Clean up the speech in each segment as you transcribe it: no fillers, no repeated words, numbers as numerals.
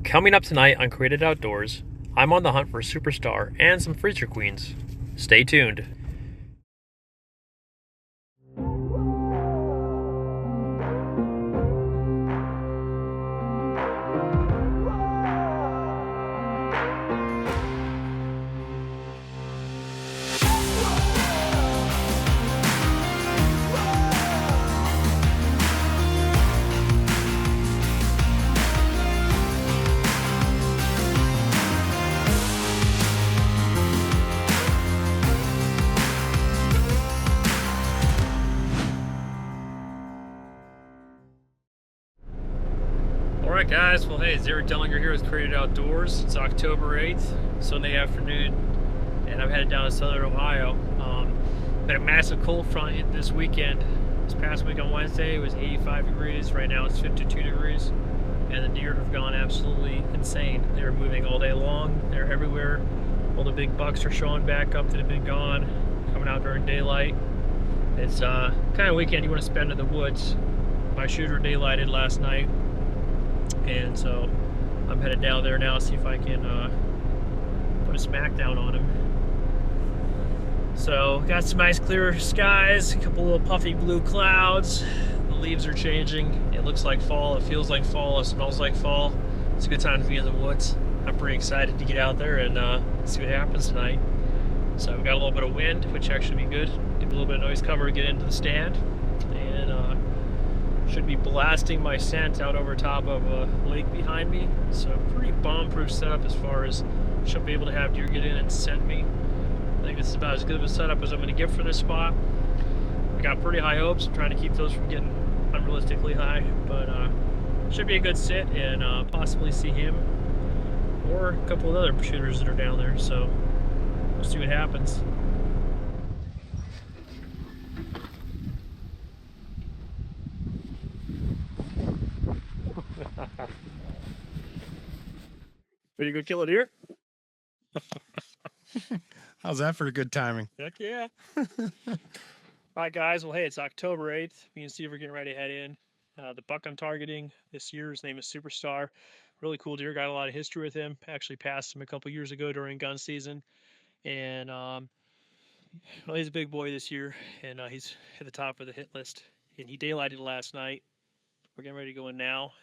Coming up tonight on Created Outdoors, I'm on the hunt for a superstar and some freezer queens. Stay tuned. Alright guys, well hey, it's Derek Denlinger here with Created Outdoors. It's October 8th, Sunday afternoon, and I'm headed down to Southern Ohio. Had a massive cold front hit this weekend. This past week on Wednesday it was 85 degrees, right now it's 52 degrees, and the deer have gone absolutely insane. They're moving all day long, they're everywhere. All the big bucks are showing back up that have been gone, coming out during daylight. It's kind of weekend you want to spend in the woods. My shooter daylighted last night, and so I'm headed down there now to see if I can put a smack down on him. So got some nice clear skies, a couple little puffy blue clouds. The leaves are changing. It looks like fall, it feels like fall, it smells like fall. It's a good time to be in the woods. I'm pretty excited to get out there and see what happens tonight. So we got a little bit of wind, which actually be good. Give a little bit of noise cover to get into the stand. And should be blasting my scent out over top of a lake behind me. So pretty bomb-proof setup as far as should be able to have deer get in and scent me. I think this is about as good of a setup as I'm going to get for this spot. I got pretty high hopes. I'm trying to keep those from getting unrealistically high, but should be a good sit and possibly see him or a couple of other shooters that are down there. So we'll see what happens. Ready to go kill a deer? How's that for good timing? Heck yeah. Alright guys, well hey, it's October 8th. You can see we're getting ready to head in. The buck I'm targeting this year, his name is Superstar. Really cool deer, got a lot of history with him. Actually passed him a couple years ago during gun season. And well, he's a big boy this year, and he's at the top of the hit list. And he daylighted last night. We're getting ready to go in now.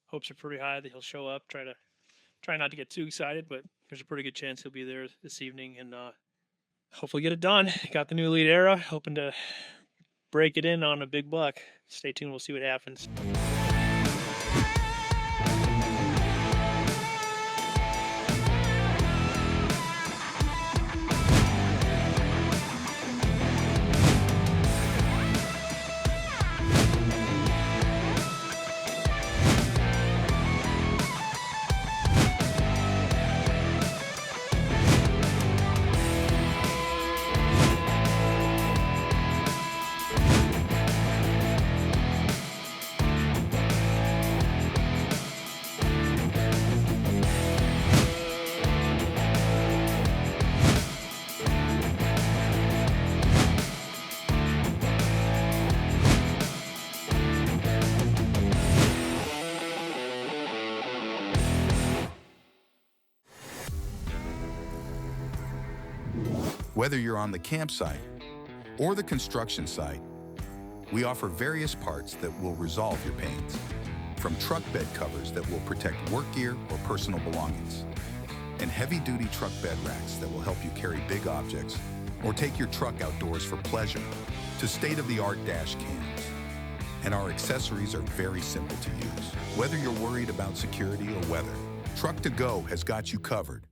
Hopes are pretty high that he'll show up. Try not to get too excited, but there's a pretty good chance he'll be there this evening and hopefully get it done. Got the new lead era, hoping to break it in on a big buck. Stay tuned, we'll see what happens. Whether you're on the campsite or the construction site, we offer various parts that will resolve your pains. From truck bed covers that will protect work gear or personal belongings, and heavy-duty truck bed racks that will help you carry big objects or take your truck outdoors for pleasure, to state-of-the-art dash cams. And our accessories are very simple to use. Whether you're worried about security or weather, Truck to Go has got you covered.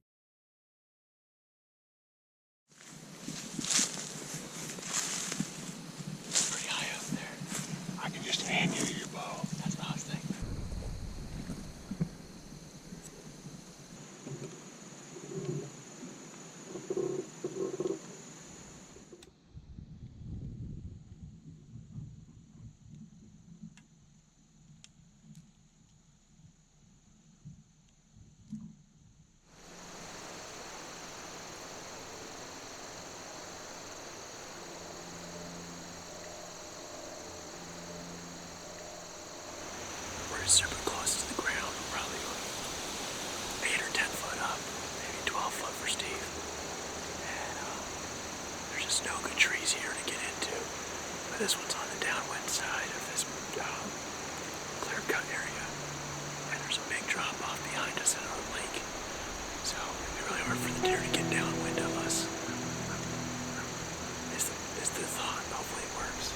Pretty high up there. I can just hand you your bow. That's what I was thinking. All right, trees here to get into. But this one's on the downwind side of this clear cut area. And there's a big drop off behind us in our lake. So it'd be really hard for the deer to get downwind of us. Is the thought. Hopefully it works.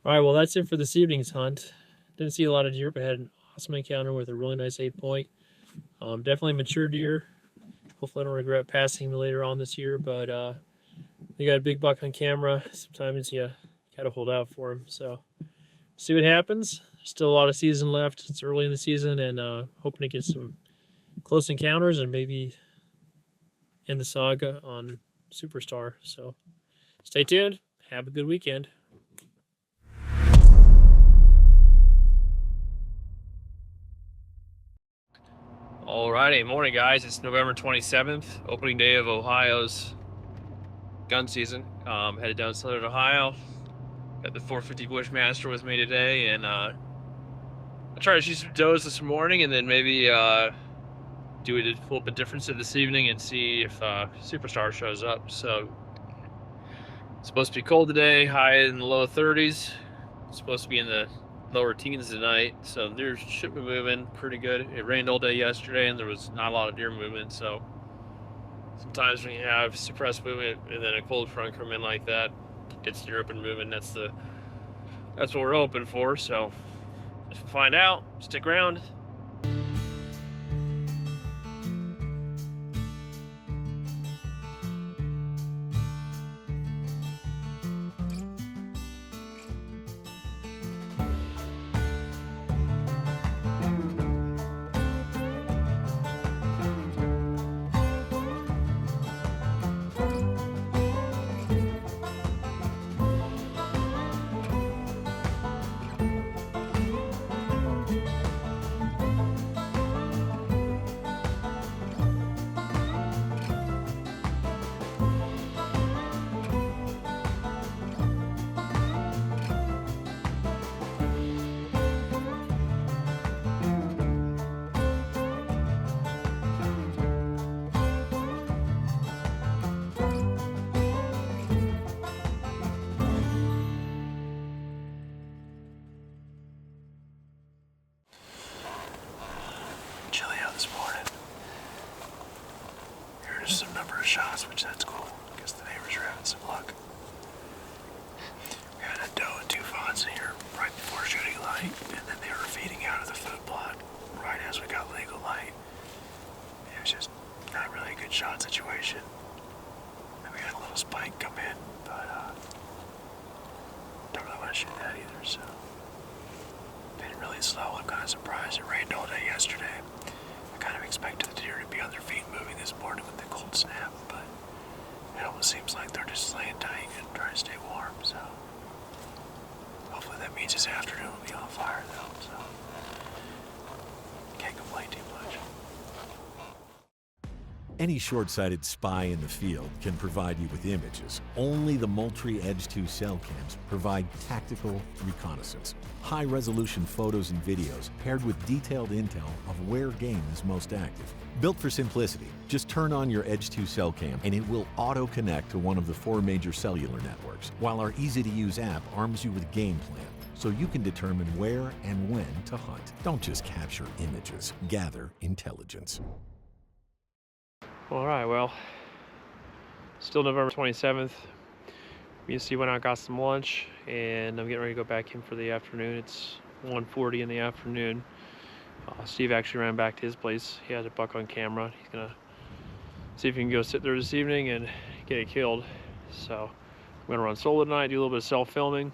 All right, well, that's it for this evening's hunt. Didn't see a lot of deer, but had an awesome encounter with a really nice 8-point. Definitely mature deer. Hopefully I don't regret passing him later on this year, but they got a big buck on camera. Sometimes you gotta hold out for him. So see what happens. Still a lot of season left. It's early in the season, and hoping to get some close encounters and maybe end the saga on Superstar. So stay tuned. Have a good weekend. Alrighty, morning guys. It's November 27th, opening day of Ohio's gun season. Headed down to Southern Ohio. Got the 450 Bushmaster with me today, and I tried to shoot some does this morning, and then maybe do a flip a difference this evening and see if Superstar shows up. So it's supposed to be cold today, high in the low 30s. It's supposed to be in the lower teens tonight, so deer should be moving pretty good. It rained all day yesterday and there was not a lot of deer movement, so sometimes when you have suppressed movement and then a cold front come in like that, gets deer up and moving. That's what we're hoping for. So if we find out, stick around. Some number of shots, which that's cool. I guess the neighbors are having some luck. We had a doe and two fawns in here right before shooting light, and then they were feeding out of the food plot right as we got legal light. It was just not really a good shot situation. And we had a little spike come in, but don't really want to shoot that either, so been really slow. I'm kind of surprised. It rained all day yesterday. I kind of expected the deer to be on their feet moving this morning with the cold snap, but it almost seems like they're just laying tight and trying to stay warm, so hopefully that means this afternoon will be on fire though, so can't complain too much. Any short-sighted spy in the field can provide you with images. Only the Moultrie Edge 2 cell cams provide tactical reconnaissance. High-resolution photos and videos paired with detailed intel of where game is most active. Built for simplicity, just turn on your Edge 2 cell cam and it will auto-connect to one of the 4 major cellular networks, while our easy-to-use app arms you with game plan, so you can determine where and when to hunt. Don't just capture images, gather intelligence. All right, well, still November 27th. Me and Steve went out, got some lunch, and I'm getting ready to go back in for the afternoon. It's 1:40 in the afternoon. Steve actually ran back to his place. He has a buck on camera. He's gonna see if he can go sit there this evening and get it killed. So I'm gonna run solo tonight, do a little bit of self-filming.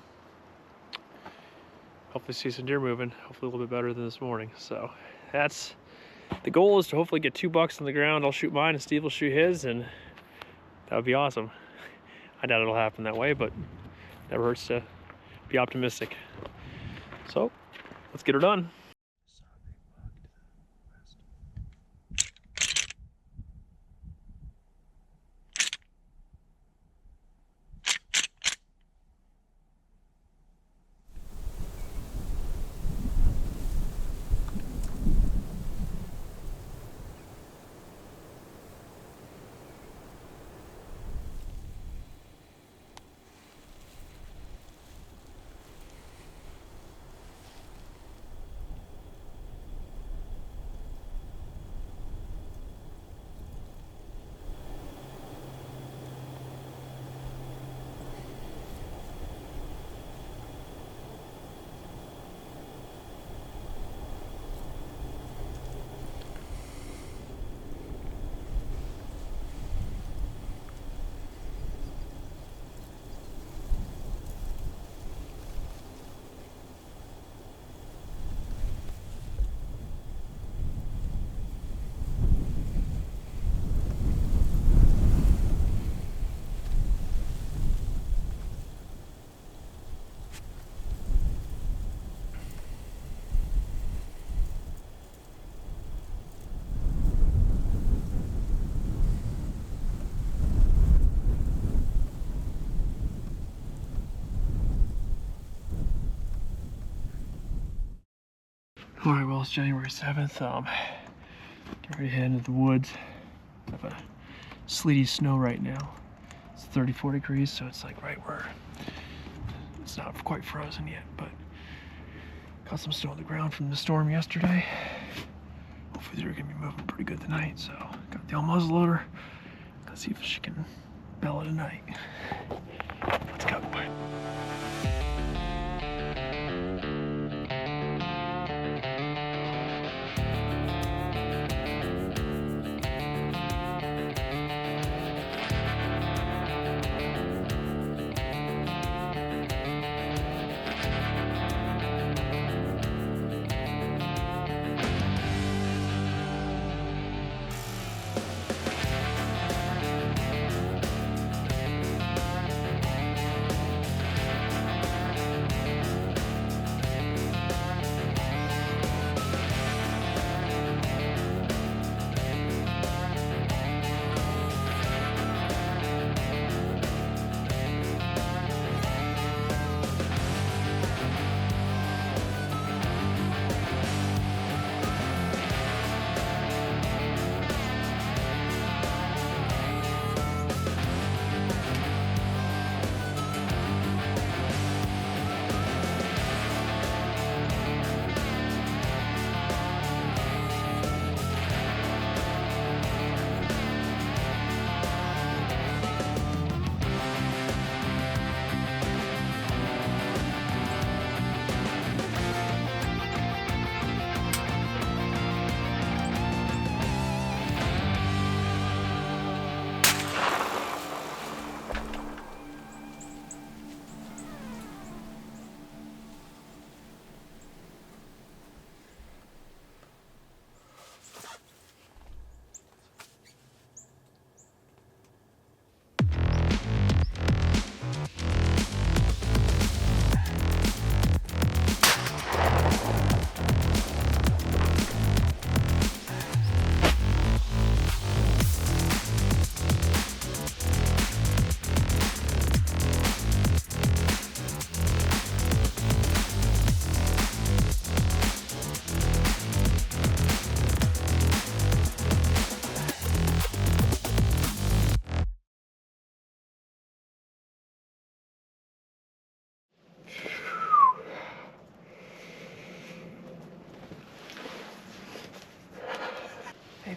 Hopefully see some deer moving. Hopefully a little bit better than this morning. So that's the goal, is to hopefully get 2 bucks on the ground. I'll shoot mine and Steve will shoot his, and that would be awesome. I doubt it'll happen that way, but never hurts to be optimistic. So let's get her done. All right, well, it's January 7th. Get ready to head into the woods. I have a sleety snow right now. It's 34 degrees, so it's like right where it's not quite frozen yet, but got some snow on the ground from the storm yesterday. Hopefully they're gonna be moving pretty good tonight, so got the old muzzleloader. Let's see if she can bellow tonight. Let's go.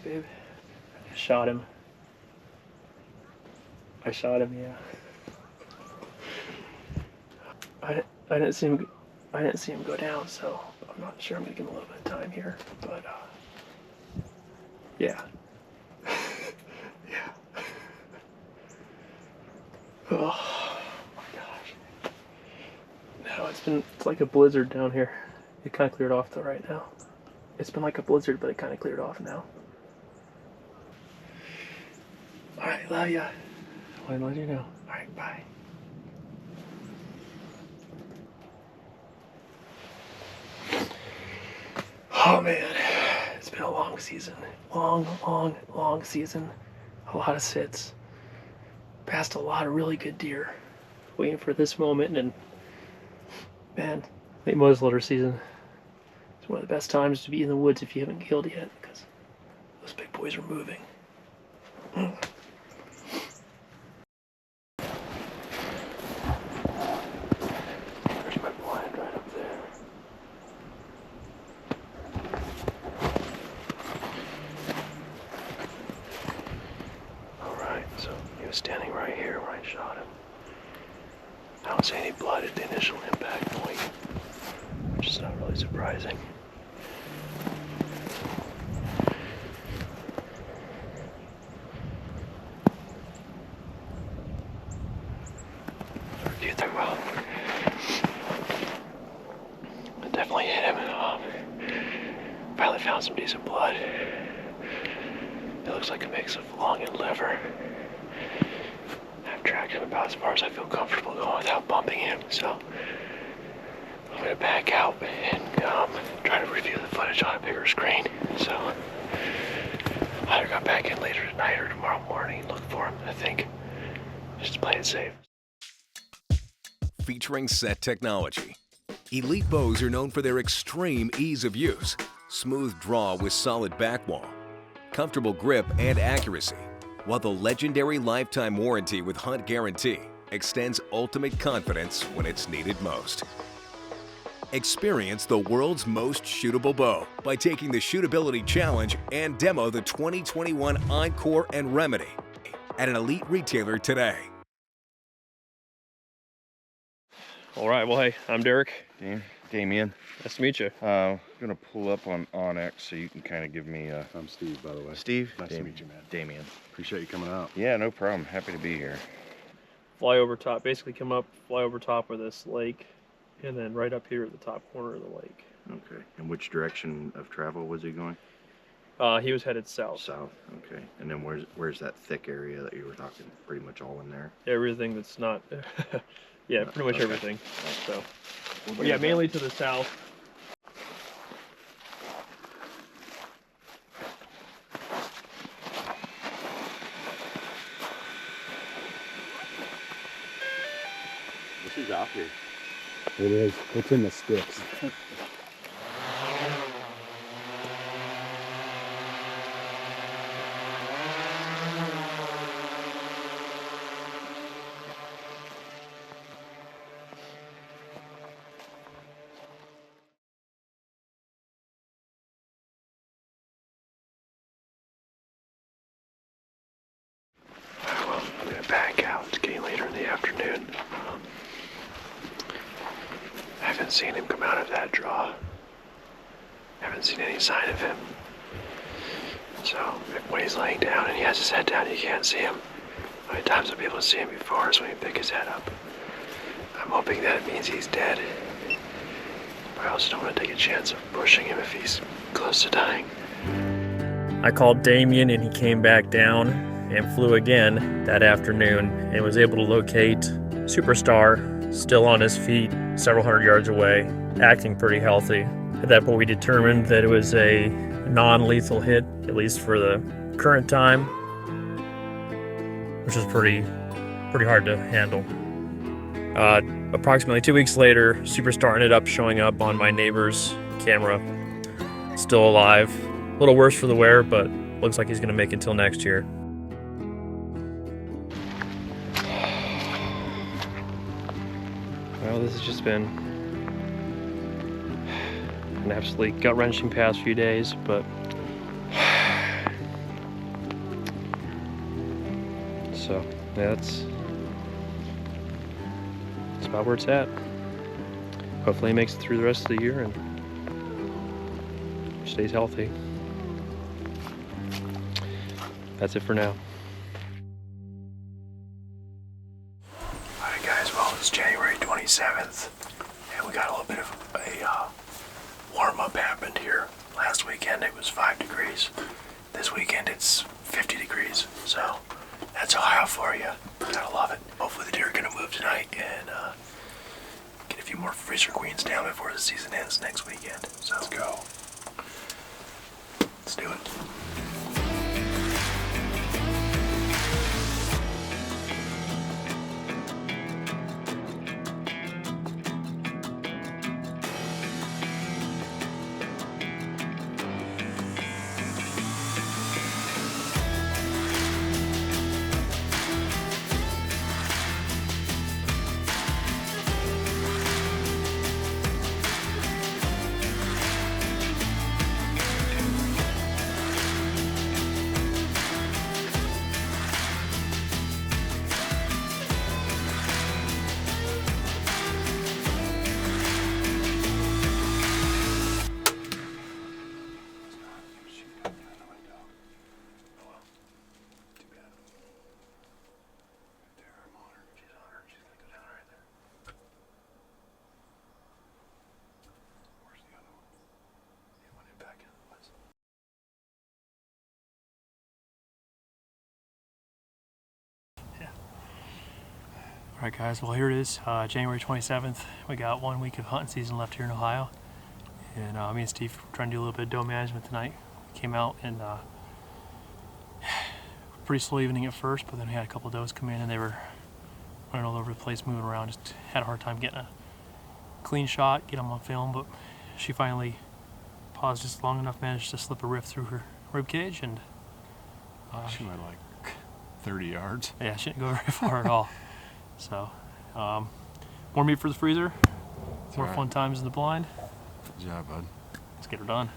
babe. I shot him. I shot him, yeah. I didn't see him. I didn't see him go down, so I'm not sure. I'm gonna give him a little bit of time here, but yeah. Yeah. Oh my gosh. No, it's like a blizzard down here. It kind of cleared off though right now. It's been like a blizzard, but it kind of cleared off now. All right, love ya. I wanted to let you know. All right, bye. Oh man, it's been a long season. Long season. A lot of sits. Passed a lot of really good deer. Waiting for this moment, and man, late muzzleloader season. It's one of the best times to be in the woods if you haven't killed yet, because those big boys are moving. There's my blind right up there. Alright, so he was standing right here when I shot him. I don't see any blood at the initial impact point, which is not really surprising. Well, I definitely hit him. Finally found some decent blood. It looks like a mix of lung and liver. I've tracked him about as far as I feel comfortable going without bumping him, so I'm gonna back out and try to review the footage on a bigger screen. So I'll either go back in later tonight or tomorrow morning and look for him, I think. Just to play it safe. Featuring set technology. Elite bows are known for their extreme ease of use, smooth draw with solid back wall, comfortable grip and accuracy, while the legendary lifetime warranty with Hunt Guarantee extends ultimate confidence when it's needed most. Experience the world's most shootable bow by taking the Shootability Challenge and demo the 2021 Encore and Remedy at an elite retailer today. All right, well, hey, I'm Derek. Damien. Nice to meet you. I'm going to pull up on Onyx so you can kind of give me a... I'm Steve, by the way. Steve? Nice to meet you, man. Damien. Appreciate you coming out. Yeah, no problem. Happy to be here. Fly over top, basically come up, fly over top of this lake, and then right up here at the top corner of the lake. Okay. And which direction of travel was he going? He was headed south. South. Okay. And then where's that thick area that you were talking? Pretty much all in there? Everything that's not... yeah, pretty much okay. everything. So, but yeah, mainly to the south. This is out here. It is. It's in the sticks. Well, I'm gonna back out. It's getting later in the afternoon. I haven't seen him come out of that draw. Haven't seen any sign of him. So when he's laying down and he has his head down, you can't see him. How many times I'll be able to see him before is when you pick his head up. I'm hoping that it means he's dead. But I also don't want to take a chance of pushing him if he's close to dying. I called Damien and he came back down and flew again that afternoon and was able to locate Superstar, still on his feet, several hundred yards away, acting pretty healthy. At that point we determined that it was a non-lethal hit, at least for the current time, which is pretty hard to handle. Approximately 2 weeks later, Superstar ended up showing up on my neighbor's camera, still alive. A little worse for the wear, but looks like he's going to make it till next year. Well, this has just been an absolutely gut-wrenching past few days, but So yeah, that's about where it's at. Hopefully he makes it through the rest of the year and stays healthy. That's it for now. Alright guys, well it's January 27th and we got a little bit of a warm-up happened here. Last weekend it was 5 degrees. This weekend it's 50 degrees. So that's Ohio for you. Gotta love it. Hopefully the deer are gonna move tonight and get a few more freezer queens down before the season ends next weekend. So let's go. Let's do it. Alright guys, well here it is, January 27th. We got 1 week of hunting season left here in Ohio. And me and Steve were trying to do a little bit of doe management tonight. We came out and pretty slow evening at first, but then we had a couple of does come in and they were running all over the place, moving around. Just had a hard time getting a clean shot, get them on film, but she finally paused just long enough, managed to slip a rift through her rib cage, and she went like 30 yards. Yeah, she didn't go very far at all. So, more meat for the freezer, more fun times in the blind. Good job, bud. Let's get her done.